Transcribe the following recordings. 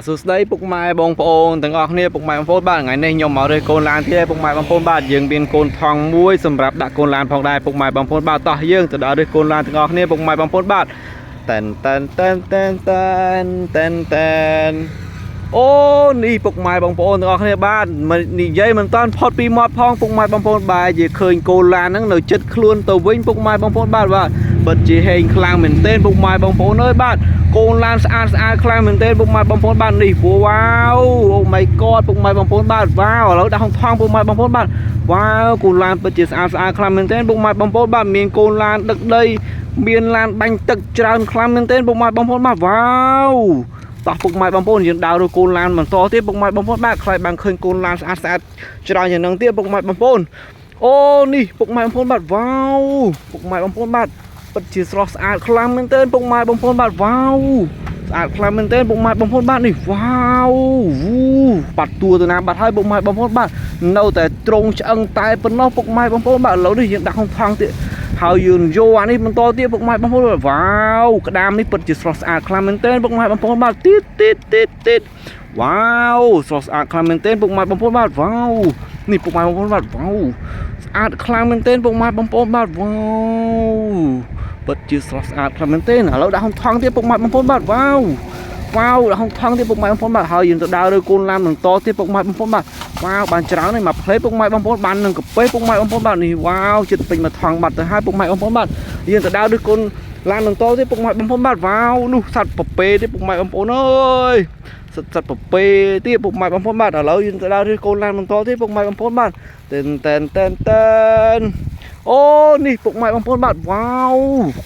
សួស្តីពុកម៉ែបងប្អូនទាំងអស់គ្នាពុកម៉ែបងប្អូនបាទថ្ងៃនេះខ្ញុំមករើសកូនឡានទៀតពុកម៉ែបងប្អូនបាទយើងមានកូនថងមួយសម្រាប់ដាក់កូនឡានផងដែរពុកម៉ែបងប្អូនបាទតោះយើងទៅដល់រើសកូនឡានទាំងអស់គ្នាពុកម៉ែបងប្អូនបាទតែនអូនេះពុកម៉ែបងប្អូនទាំងអស់គ្នាបាទនិយាយមិនតាន់ផុតពីមាត់ផងពុកម៉ែបងប្អូនបាទនិយាយឃើញកូនឡានហ្នឹងនៅចិត្តខ្លួនទៅវិញពុកម៉ែបងប្អូនបាទបិទជាហេងខ្លាំងមែនទែនពុកម៉ែបងប្អូនអើយបាទកូនឡានស្អាតខ្លាំងមែនទែនពុកម៉ែបងប្អូនបាទនេះវ៉ាវអូ my god ពុកម៉ែបងប្អូនបាទវ៉ាវឥឡូវដាក់ថងពុកម៉ែបងប្អូនបាទវ៉ាវកូនឡានពិតជាស្អាតខ្លាំងមែនទែនពុកម៉ែបងប្អូនបាទមានកូនឡានដឹកដីមានឡានបាញ់ទឹកច្រើនខ្លាំងមែនទែនពុកម៉ែបងប្អូនបាទវ៉ាវតោះពុកម៉ែបងប្អូនយើងដើររកកូនឡានបន្តទៀតពុកម៉ែបងប្អូនបាទខ្លាចបានឃើញកូនឡានស្អាតច្រើនយ៉ាងហ្នឹងទៀតពុកម៉ែបងប្អូនអូនេះពុកម៉ែបងប្អូនបាទវ៉ាវពុកម៉ែបងប្អូនបាទពិតជាស្រស់ស្អាតខ្លាំងមែនទែនពុកម៉ែបងប្អូនបាទវ៉ាវស្អាតខ្លាំងមែនទែនពុកម៉ែបងប្អូនបាទនេះវ៉ាវបាត់តួទៅណាបាត់ហើយពុកម៉ែបងប្អូនបាទនៅតែត្រង់ឆ្អឹងតែប៉ុណ្ណោះពុកម៉ែបងប្អូនបាទឥឡូវនេះយើងដាក់ថងទៀតហើយយើងយកអានេះបន្តទៀតពុកម៉ែបងប្អូនវ៉ាវក្តាមនេះពិតជាស្រស់ស្អាតខ្លាំងមែនទែនពុកម៉ែបងប្អូនបាទទៀតវ៉ាវស្រស់ស្អាតខ្លាំងមែនទែនពុកម៉ែបងប្អូនបាទវ៉ាវនេះពុកម៉ែបងប្អូនបាទវ៉ាវស្អាតខ្លាំងមែនទែនពុកម៉ែបងប្អូនបាទវ៉ាវពិតជាស្រស់ស្អាតខ្លាំងមែនទែនឥឡូវដាក់ថងទៀតពុកម៉ែបងប្អូនបាទវ៉ាវដាក់ថងទៀតពុកម៉ែបងប្អូនបាទហើយយើងទៅដើររើកូនឡានបន្តទៀតពុកម៉ែបងប្អូនបាទវ៉ាវបានច្រើនហើយមកផ្លេពុកម៉ែបងប្អូនបាននឹងកាពេពុកម៉ែបងប្អូនបាទនេះវ៉ាវចិត្តពេញមកថងបាត់ទៅហើយពុកម៉ែបងប្អូនបាទយើងទៅដើររើកូនឡានបន្តទៀតពុកម៉ែបងប្អូនបាទវ៉ាវនោះសัตว์ប្រពេទៀតពុកម៉ែបងប្អូនអើយសัตว์ប្រពេទៀតពុកម៉ែបងប្អូនបាទឥឡូវយើងទៅដើររើកូនឡានបន្តទៀតពុកម៉ែបងប្អូនបាទតែនអូនេះពុកម៉ែបងប្អូនបាទវ៉ាវ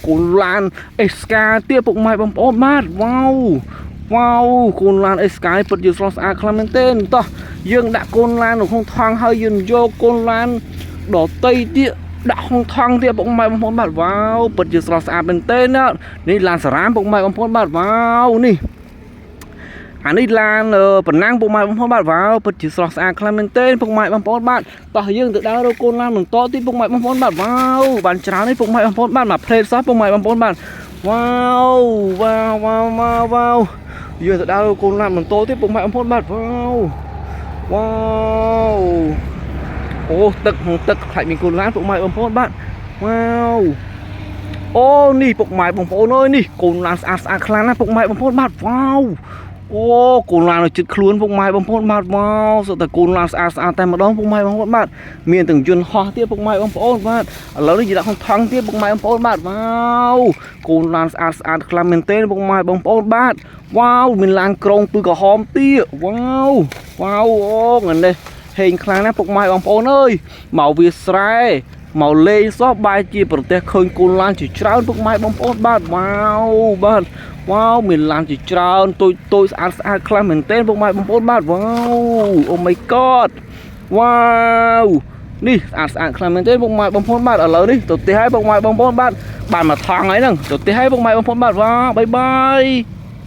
កូនឡានអេសកាទៀតពុកម៉ែបងប្អូនបាទវ៉ាវកូនឡានអេសកាពិតជាស្រស់ស្អាតខ្លាំងមែនទែនតោះយើងដាក់កូនឡាននៅក្នុងថងហើយយើងយកកូនឡានដតីទៀតដាក់ក្នុងថងទៀតពុកម៉ែបងប្អូនបាទវ៉ាវពិតជាស្រស់ស្អាតមែនទែននេះឡានសារ៉ាមពុកម៉ែបងប្អូនបាទវ៉ាវនេះអានេះឡានប៉ុណ្ណាំងពុកម៉ែបងប្អូនបាទវ៉ាវពិតជាស្រស់ស្អាតខ្លាំងមែនទែនពុកម៉ែបងប្អូនបាទតោះយើងទៅដើររកកូនឡានបន្តទៀតពុកម៉ែបងប្អូនបាទវ៉ាវបានច្រើននេះពុកម៉ែបងប្អូនបាទមកផ្លេតសោះពុកម៉ែបងប្អូនបាទវ៉ាវយើងទៅដើររកកូនឡានបន្តទៀតពុកម៉ែបងប្អូនបាទវ៉ាវអូទឹកខ្លាចមានកូនឡានពុកម៉ែបងប្អូនបាទវ៉ាវអូនេះពុកម៉ែបងប្អូនអើយនេះកូនឡានស្អាតខ្លាំងណាស់ពុកម៉ែបងប្អូនបាទវ៉ាវអូកូនឡាននៅជិតខ្លួនពុកម៉ែបងប្អូនបាទវ៉ាវសុទ្ធតែកូនឡានស្អាតតែម្ដងពុកម៉ែបងប្អូនបាទមានទាំងយន្តហោះទៀតពុកម៉ែបងប្អូនបាទឥឡូវនេះយើងដាក់ក្នុងថងទៀតពុកម៉ែបងប្អូនបាទវ៉ាវកូនឡានស្អាតខ្លាំងមែនទែនពុកម៉ែបងប្អូនបាទវ៉ាវមានឡានក្រុងពឺក្រហមទៀតវ៉ាវអូថ្ងៃនេះហេងខ្លាំងណាស់ពុកម៉ែបងប្អូនអើយមកវាស្រែមកលេងសោះបែរជាប្រទេសឃើញកូនឡានជាច្រើនពុកម៉ែបងប្អូនបាទវ៉ាវមានឡានជាច្រើនតូចស្អាតខ្លាំងមែនទែនពុកម៉ែបងប្អូនបាទវ៉ាវអូ my god វ៉ាវនេះស្អាតខ្លាំងមែនទែនពុកម៉ែបងប្អូនបាទឥឡូវនេះទៅផ្ទះហើយពុកម៉ែបងប្អូនបាទបានមកថងហើយហ្នឹងទៅផ្ទះហើយពុកម៉ែបងប្អូនបាទវ៉ាវបាយ